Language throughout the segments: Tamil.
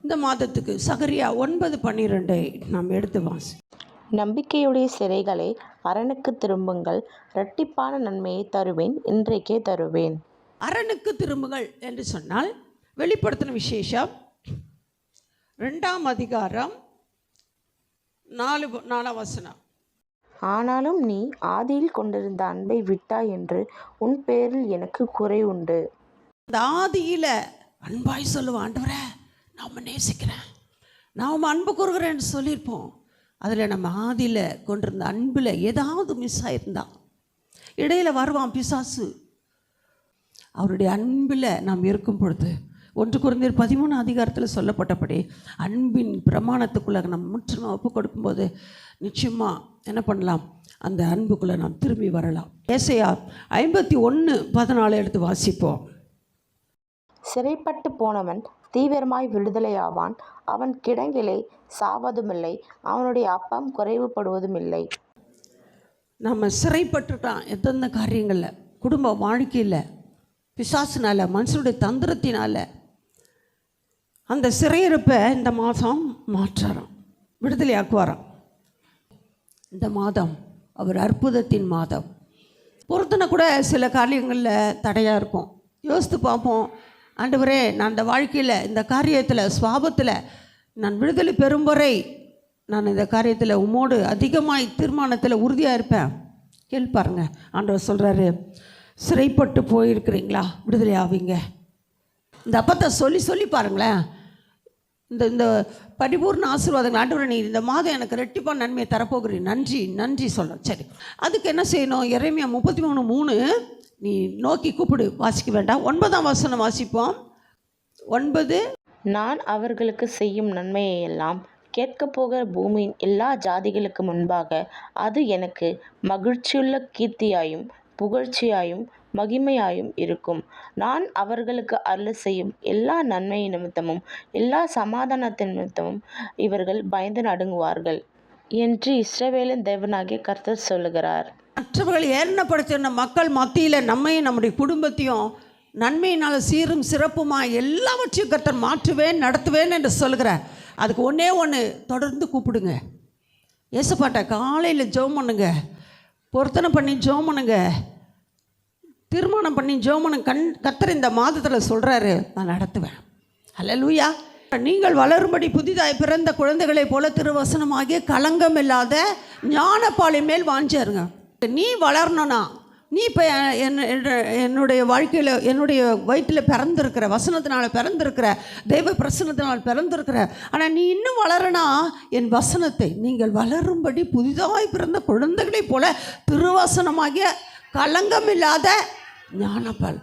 இந்த மாதத்துக்கு சகரியா 9:12 நாம் எடுத்து வாசி. நம்பிக்கையுடைய சிறைகளே, அரணுக்கு திரும்புங்கள், இரட்டிப்பான நன்மையை தருவேன், இன்றைக்கே தருவேன். அரணுக்கு திரும்புங்கள் என்று சொன்னால் வெளிப்படுத்தின விசேஷம் 2ஆம் அதிகாரம் 4 வசனம். ஆனாலும் நீ ஆதியில் கொண்டிருந்த அன்பை விட்டாய் என்று உன் பேரில் எனக்கு குறை உண்டு. அந்த ஆதியில் அன்பாய் சொல்லுவான், ஆண்டவரே நாம் நேசிக்கிறேன், நாம் அன்பு கூறுகிறேன்னு சொல்லியிருப்போம். அதில் நம்ம ஆதியில் கொண்டிருந்த அன்பில் ஏதாவது மிஸ் ஆகிருந்தா இடையில் வருவான் பிசாசு. அவருடைய அன்பில் நாம் இருக்கும் பொழுது 1 கொரிந்தியர் 13 அதிகாரத்தில் சொல்லப்பட்டபடி அன்பின் பிரமாணத்துக்குள்ளே நம்ம முற்றிலுமாக ஒப்பு கொடுக்கும்போது நிச்சயமாக என்ன பண்ணலாம், அந்த அன்புக்குள்ளே நாம் திரும்பி வரலாம். ஏசாயா 51:14 எடுத்து வாசிப்போம். சிறைப்பட்டு போனவன் தீவிரமாய் விடுதலையாவான், அவன் கிடங்கிலே சாவதுமில்லை, அவனுடைய அப்பம் குறைவுபடுவதுமில்லை. நம்ம சிறைப்பட்டுட்டான் எந்தெந்த காரியங்களில், குடும்ப வாழ்க்கையில், பிசாசினால், மனுஷனுடைய தந்திரத்தினால். அந்த சிறையிருப்பை இந்த மாதம் மாற்றாராம், விடுதலை ஆக்குவாராம். இந்த மாதம் அவர் அற்புதத்தின் மாதம். பொறுத்தனை கூட சில காரியங்களில் தடையாக இருக்கும். யோசித்து பார்ப்போம், ஆண்டவரே நான் இந்த வாழ்க்கையில், இந்த காரியத்தில், சுவாபத்தில் நான் விடுதலை பெறும் வரை நான் இந்த காரியத்தில் உம்மோடு அதிகமாய் தீர்மானத்தில் உறுதியாக இருப்பேன். கேள்பாருங்க, ஆண்டவர் சொல்கிறாரு, சிறைப்பட்டு போயிருக்கிறீங்களா, விடுதலை ஆவீங்க. இந்த அப்பத்தை சொல்லி சொல்லி பாருங்களேன். இந்த பரிபூர்ண ஆசீர்வாதங்கள், ஆண்டவரே நீ இந்த மாதம் எனக்கு ரெட்டிப்பான நன்மையை தரப்போகிறீ, நன்றி நன்றி சொல்ல. சரி, அதுக்கு என்ன செய்யணும்? எரேமியா 33:3 நீ நோக்கி கூப்பிடு. வாசிக்க வேண்டாம், 9ஆம் வசனம் வாசிப்போம். 9. நான் அவர்களுக்கு செய்யும் நன்மையை எல்லாம் கேட்கப் போகிற பூமியின் எல்லா ஜாதிகளுக்கு முன்பாக அது எனக்கு மகிழ்ச்சியுள்ள கீர்த்தியாயும் புகழ்ச்சியாயும் மகிமையாயும் இருக்கும். நான் அவர்களுக்கு அருள் செய்யும் எல்லா நன்மை நிமித்தமும் எல்லா சமாதானத்தின் நிமித்தமும் இவர்கள் பயந்து நடுங்குவார்கள் என்று இஸ்ரவேலின் தேவனாகிய கர்த்தர் சொல்லுகிறார். மற்றவர்கள் ஏரணப்படுத்தின மக்கள் மத்தியில் நம்மையும் நம்முடைய குடும்பத்தையும் நன்மையினால் சீரும் சிறப்புமாக எல்லாவற்றையும் கர்த்தர் மாற்றுவேன், நடத்துவேன் என்று சொல்கிறார். அதுக்கு ஒன்று தொடர்ந்து கூப்பிடுங்க. ஏசப்பாட்ட காலையில் ஜெபம் பண்ணுங்க, பொருத்தனை பண்ணி ஜெபம் பண்ணுங்க, தீர்மானம் பண்ணி ஜெபம் பண்ணுங்க. கர்த்தர் இந்த மாதத்தில் சொல்கிறாரு, நான் நடத்துவேன். அல்லேலூயா. நீங்கள் வளரும்படி புதிதாய் பிறந்த குழந்தைகளைப் போல திருவசனமாகிய களங்கம் இல்லாத ஞானப்பாலை மேல் வாஞ்சாருங்க. நீ வளரணும்னா, நீ இப்போ என்னுடைய வாழ்க்கையில், என்னுடைய வயிற்றில் பிறந்திருக்கிற, வசனத்தினால் பிறந்திருக்கிற, தெய்வ பிரசனத்தினால் பிறந்திருக்கிற, ஆனால் நீ இன்னும் வளரனா, என் வசனத்தை நீங்கள் வளரும்படி புதிதாய் பிறந்த குழந்தைகளைப் போல திருவசனமாகிய களங்கம் இல்லாத ஞானப்பால்.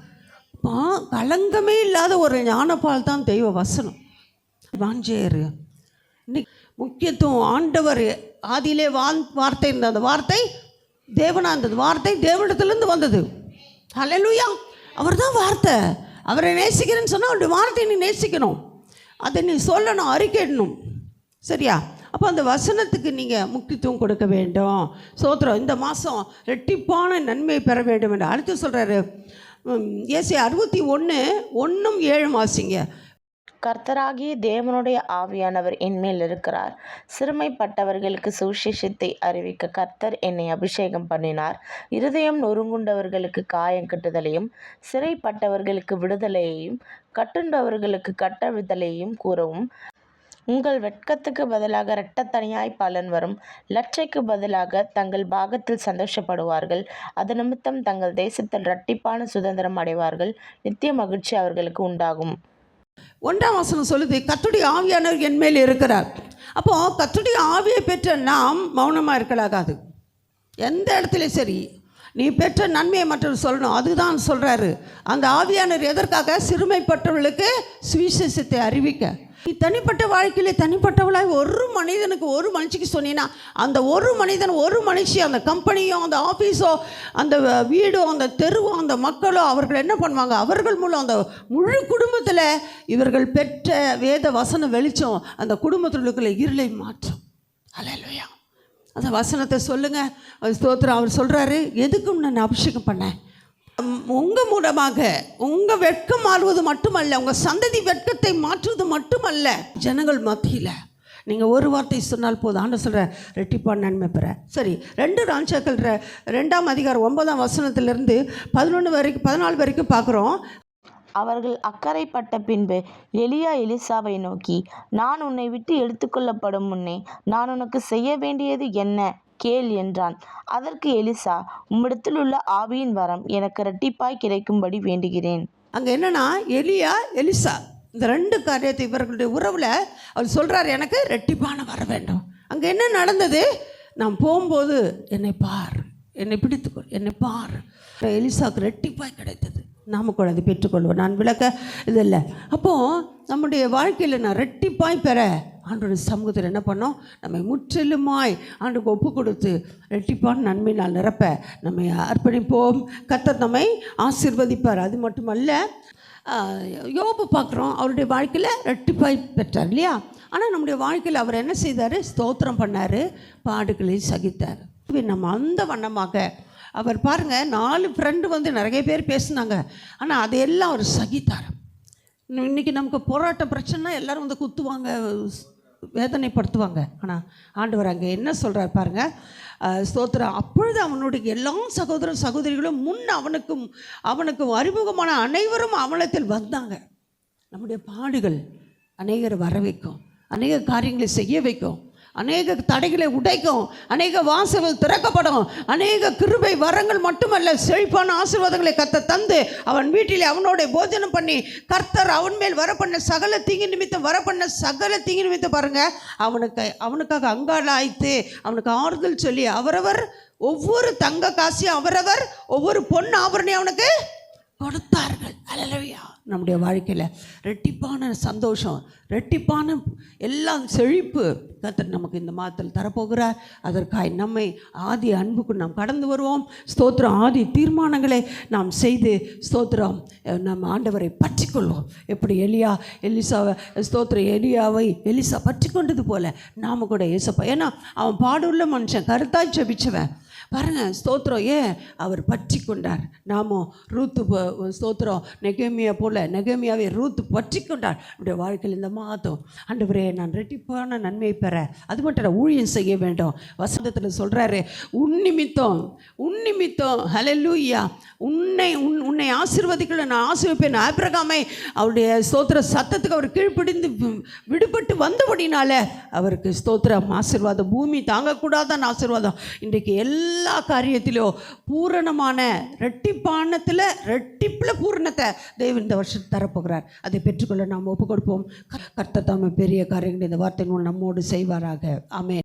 களங்கமே இல்லாத ஒரு ஞானப்பால் தான் தெய்வ வசனம். வாஞ்சேரு இன்னைக்கு முக்கியத்துவம். ஆண்டவர் ஆதியிலே வார்த்தை இருந்த அந்த வார்த்தை தேவனா இருந்தது, வார்த்தை தேவனிடத்துலேருந்து வந்தது. அல்லேலூயா. அவர் தான் வார்த்தை. அவரை நேசிக்கிறேன்னு சொன்னால் அவருடைய வார்த்தையை நீ நேசிக்கணும், அதை நீ சொல்லணும், அறிக்கையிடணும். சரியா? அப்போ அந்த வசனத்துக்கு நீங்கள் முக்கியத்துவம் கொடுக்க வேண்டும். சோத்திரம். இந்த மாதம் ரெட்டிப்பான நன்மை பெற வேண்டும் என்று அடுத்து சொல்கிறாரு. ஏசாயா 61:1-7 வாசிங்க. கர்த்தராகிய தேவனுடைய ஆவியானவர் என்மேல் இருக்கிறார். சிறுமைப்பட்டவர்களுக்கு சுவிசேஷத்தை அறிவிக்க கர்த்தர் என்னை அபிஷேகம் பண்ணினார். இருதயம் நொறுங்குண்டவர்களுக்கு காயம் கட்டுதலையும், சிறைப்பட்டவர்களுக்கு விடுதலையையும், கட்டுண்டவர்களுக்கு கட்டவிடுதலையும் கூறவும், உங்கள் வெட்கத்துக்கு பதிலாக இரட்டத்தனியாய் பலன் வரும், லட்சைக்கு பதிலாக தங்கள் பாகத்தில் சந்தோஷப்படுவார்கள். அது நிமித்தம் தங்கள் தேசத்தில் இரட்டிப்பான சுதந்திரம் அடைவார்கள், நித்திய மகிழ்ச்சி அவர்களுக்கு உண்டாகும். 1ஆம் வசனம் சொல்லுது, கர்த்தருடைய ஆவியானவர் என் மேல் இருக்கிறார். அப்போது கர்த்தருடைய ஆவியை பெற்ற நாம் மௌனமாக இருக்கலாகாது. எந்த இடத்துலையும் சரி, நீ பெற்ற நன்மையை மற்றவர் சொல்லணும். அதுதான் சொல்கிறாரு. அந்த ஆவியானவர் எதற்காக? சிறுமைப்பட்டவர்களுக்கு சுவிசேஷத்தை அறிவிக்க. நீ தனிப்பட்ட வாழ்க்கையிலே தனிப்பட்டவளாய் ஒரு மனிதனுக்கு, ஒரு மனுஷிக்கு சொன்னீங்கன்னா, அந்த ஒரு மனிதன், ஒரு மனுஷி, அந்த கம்பெனியோ, அந்த ஆஃபீஸோ, அந்த வீடோ, அந்த தெருவோ, அந்த மக்களோ, அவர்கள் என்ன பண்ணுவாங்க? அவர்கள் மூலம் அந்த முழு குடும்பத்தில் இவர்கள் பெற்ற வேத வசன வெளிச்சம் அந்த குடும்பத்திற்குள்ள இருளை மாற்றும். அல்லேலூயா. அந்த வசனத்தை சொல்லுங்கள். ஸ்தோத்திரம். அவர் சொல்கிறாரு, எதுக்கும் நான் அபிஷேகம் பண்ணேன்? உங்கள் மூலமாக உங்கள் வெட்கம் மாறுவது மட்டுமல்ல, உங்கள் சந்ததி வெட்கத்தை மாற்றுவது மட்டுமல்ல, ஜனங்கள் மத்தியில் நீங்கள் ஒரு வார்த்தை சொன்னால் போதும். ஆண்டவர் சொல்கிற ரெட்டிப்பான நன்மை பெற. சரி, 2 ராஜாக்கள் 2ஆம் அதிகாரம் 9ஆம் வசனத்திலிருந்து 14 வரைக்கும் பார்க்குறோம். அவர்கள் அக்கறைப்பட்ட பின்பு எலியா எலிசாவை நோக்கி, நான் உன்னை விட்டு எடுத்துக்கொள்ளப்படும் முன்னே நான் உனக்கு செய்ய வேண்டியது என்ன கேள் என்றான். அதற்கு எலிசா, உம்மிடத்தில் உள்ள ஆவியின் வரம் எனக்கு இரட்டிப்பாய் கிடைக்கும்படி வேண்டுகிறேன். அங்கே என்னன்னா, எலியா எலிசா இந்த 2 காரியத்தை இவர்களுடைய உறவில் அவர் சொல்கிறார், எனக்கு ரெட்டிப்பான வர வேண்டும். அங்கே என்ன நடந்தது? நான் போகும்போது என்னை பார், என்னை பிடித்துக்கொள், என்னை பார். எலிசாவுக்கு ரெட்டிப்பாய் கிடைத்தது. நாம கூட அதை பெற்றுக்கொள்வோம். நான் விளக்க இதில்லை. அப்போது நம்முடைய வாழ்க்கையில் நான் ரெட்டிப்பாய் பெற ஆண்டோட சமூகத்தில் என்ன பண்ணோம்? நம்மை முற்றிலுமாய் ஆண்டுக்கு ஒப்பு கொடுத்து ரெட்டிப்பான நன்மையினால் நிரப்ப நம்மை அர்ப்பணிப்போம். கர்த்தர் நம்மை ஆசீர்வதிப்பார். அது மட்டுமல்ல, யோபு பார்க்குறோம், அவருடைய வாழ்க்கையில் ரெட்டிப்பாய் பெற்றார் இல்லையா? ஆனால் நம்முடைய வாழ்க்கையில் அவர் என்ன செய்தார்? ஸ்தோத்திரம் பண்ணார், பாடுகளை சகித்தார். நம்ம அந்த வண்ணமாக அவர் பாருங்கள், 4 ஃப்ரெண்டு வந்து நிறைய பேர் பேசுனாங்க, ஆனால் அதையெல்லாம் அவர் சகித்தார். இன்றைக்கி நமக்கு போராட்ட பிரச்சனைனா எல்லோரும் வந்து குத்துவாங்க, வேதனைப்படுத்துவாங்க. ஆனால் ஆண்டவர் அங்கே என்ன சொல்கிறார் பாருங்கள், ஸ்தோத்திரம். அப்பொழுது அவனுடைய எல்லா சகோதர சகோதரிகளும் அவனுக்கு அறிமுகமான அனைவரும் அவலத்தில் வந்தாங்க. நம்முடைய பாடுகள் அநேகரை வர வைக்கும், அநேக காரியங்களை செய்ய வைக்கும், அநேக தடைகளை உடைக்கும், அநேக வாசல்கள் திறக்கப்படும், அநேக கிருபை வரங்கள் மட்டுமல்ல, செழிப்பான ஆசீர்வாதங்களை கர்த்தர் தந்து அவன் வீட்டில் அவனோட போஜனம் பண்ணி கர்த்தர் அவன் மேல் வர பண்ண சகல தீங்கு நிமித்தம் பாருங்கள், அவனுக்காக அங்காள ஆய்த்து அவனுக்கு ஆறுதல் சொல்லி அவரவர் ஒவ்வொரு தங்க காசையும் அவரவர் ஒவ்வொரு பொன் ஆபரணையும் அவனுக்கு கொடுத்தார்கள். அல்லேலூயா. நம்முடைய வாழ்க்கையில் ரெட்டிப்பான சந்தோஷம், ரெட்டிப்பான எல்லாம் செழிப்பு கர்த்தர் நமக்கு இந்த மாதத்தில் தரப்போகிறார். அதற்காக நம்மை ஆதி அன்புக்கு நாம் கடந்து வருவோம். ஸ்தோத்திரம். ஆதி தீர்மானங்களை நாம் செய்து ஸ்தோத்திரம் நம்ம ஆண்டவரை பற்றி கொள்வோம். எப்படி எலியாவை எலிசா பற்றி கொண்டது போல நாம் கூட ஏசப்பா, ஏன்னா அவன் பாடுள்ள மனுஷன், கருத்தாய் ஜெபிச்சவன் பாருங்கள். ஸ்தோத்திரம். ஏன் அவர் பற்றி கொண்டார். நாமும் ரூத்து ஸ்தோத்திரம் நெகேமியாவை ரூத்து பற்றி கொண்டார். நம்முடைய வாழ்க்கையில் இந்த மாதம் ஆண்டவரே நான் ரெட்டிப்பான நன்மையை பெற, அது மட்டும் ஊழியம் செய்ய வேண்டும். வசனத்தில் சொல்கிறாரு, உன் நிமித்தம் ஹல்லேலூயா, உன்னை ஆசீர்வதிக்கல நான் ஆசீர்வதிப்பேன். ஆபிரகாமை அவருடைய ஸ்தோத்திர சத்தத்துக்கு அவர் கீழ்ப்பிடிந்து விடுபட்டு வந்தபடினால அவருக்கு ஸ்தோத்திரம் ஆசீர்வாதம், பூமி தாங்கக்கூடாதான் ஆசீர்வாதம். இன்றைக்கு எல்லா காரியத்திலும் பூரணமான ரெட்டிப்பில் பூரணத்தை தேவன் இந்த வருஷம் தரப்போகிறார். அதை பெற்றுக்கொள்ள நாம் ஒப்பு கொடுப்போம். கர்த்தர் தாமே பெரிய காரியங்கள் இந்த வார்த்தை நம்மோடு செய்வாராக. ஆமென்.